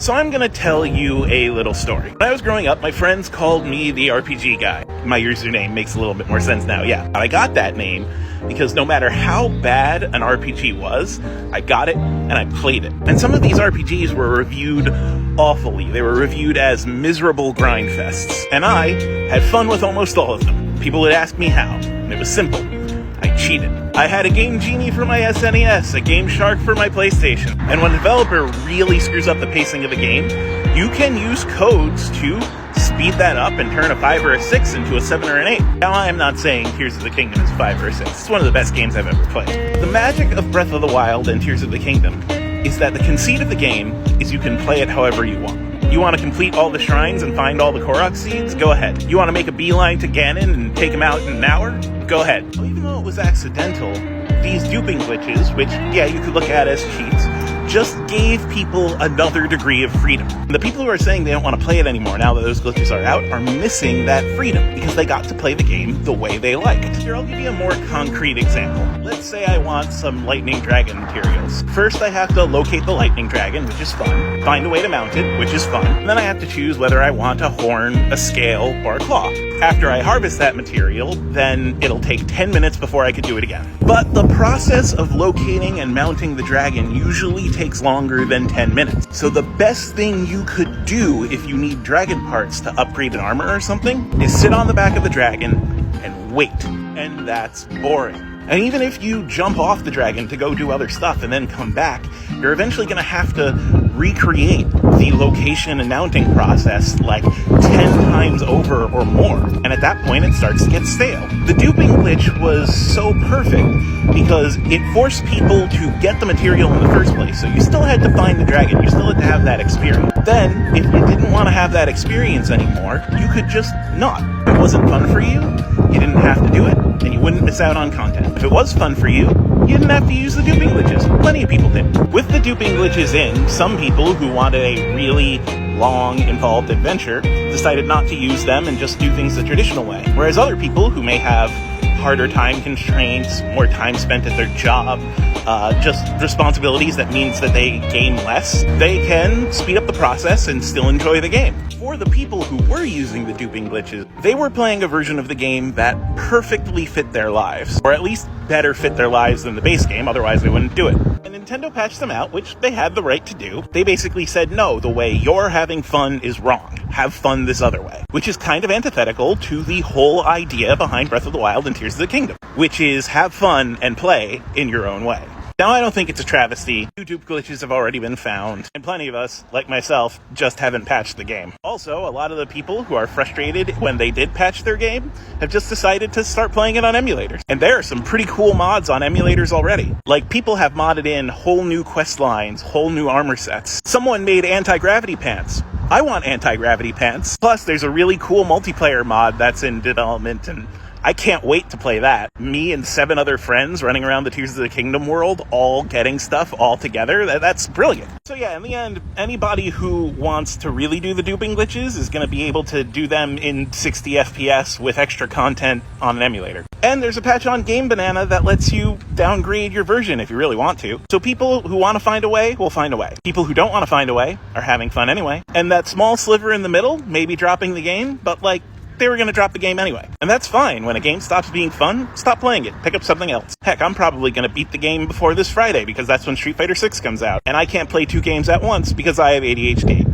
So I'm gonna tell you a little story. When I was growing up, my friends called me the RPG guy. My username makes a little bit more sense now, yeah. I got that name because no matter how bad an RPG was, I got it and I played it. And some of these RPGs were reviewed awfully. They were reviewed as miserable grind fests. And I had fun with almost all of them. People would ask me how, and it was simple. I cheated. I had a Game Genie for my SNES, a Game Shark for my PlayStation. And when a developer really screws up the pacing of a game, you can use codes to speed that up and turn a 5 or a 6 into a 7 or an 8. Now, I'm not saying Tears of the Kingdom is a 5 or a 6. It's one of the best games I've ever played. The magic of Breath of the Wild and Tears of the Kingdom is that the conceit of the game is you can play it however you want. You want to complete all the shrines and find all the Korok seeds? Go ahead. You want to make a beeline to Ganon and take him out in an hour? Go ahead. Well, even though it was accidental, these duping glitches, which, yeah, you could look at as cheats, just gave people another degree of freedom. The people who are saying they don't want to play it anymore now that those glitches are out are missing that freedom because they got to play the game the way they liked. Here, I'll give you a more concrete example. Let's say I want some lightning dragon materials. First, I have to locate the lightning dragon, which is fun, find a way to mount it, which is fun, and then I have to choose whether I want a horn, a scale, or a claw. After I harvest that material, then it'll take 10 minutes before I could do it again. But the process of locating and mounting the dragon usually takes longer than 10 minutes. So the best thing you could do if you need dragon parts to upgrade an armor or something is sit on the back of the dragon and wait. And that's boring. And even if you jump off the dragon to go do other stuff and then come back, you're eventually going to have to recreate the location and mounting process like 10 times over or more. And at that point, it starts to get stale. The duping glitch was so perfect because it forced people to get the material in the first place. So you still had to find the dragon. You still had to have that experience. Then, if you didn't want to have that experience anymore, you could just not. If it wasn't fun for you, you didn't have to do it, and you wouldn't miss out on content. If it was fun for you, you didn't have to use the duping glitches. Plenty of people did. With the duping glitches in, some people who wanted a really long, involved adventure decided not to use them and just do things the traditional way. Whereas other people who may have harder time constraints, more time spent at their job, just responsibilities that means that they game less, they can speed up the process and still enjoy the game. For the people who were using the duping glitches, they were playing a version of the game that perfectly fit their lives, or at least better fit their lives than the base game, otherwise they wouldn't do it. And Nintendo patched them out, which they had the right to do. They basically said, no, the way you're having fun is wrong. Have fun this other way. Which is kind of antithetical to the whole idea behind Breath of the Wild and Tears of the Kingdom, which is have fun and play in your own way. Now, I don't think it's a travesty. YouTube glitches have already been found, and plenty of us, like myself, just haven't patched the game. Also, a lot of the people who are frustrated when they did patch their game have just decided to start playing it on emulators. And there are some pretty cool mods on emulators already. Like, people have modded in whole new quest lines, whole new armor sets. Someone made anti-gravity pants. I want anti-gravity pants. Plus, there's a really cool multiplayer mod that's in development, and I can't wait to play that. Me and 7 other friends running around the Tears of the Kingdom world, all getting stuff all together. That's brilliant. So yeah, in the end, anybody who wants to really do the duping glitches is going to be able to do them in 60 FPS with extra content on an emulator. And there's a patch on Game Banana that lets you downgrade your version if you really want to. So people who want to find a way will find a way. People who don't want to find a way are having fun anyway. And that small sliver in the middle may be dropping the game, but they were going to drop the game anyway. And that's fine. When a game stops being fun, stop playing it. Pick up something else. Heck, I'm probably going to beat the game before this Friday because that's when Street Fighter 6 comes out. And I can't play 2 games at once because I have ADHD.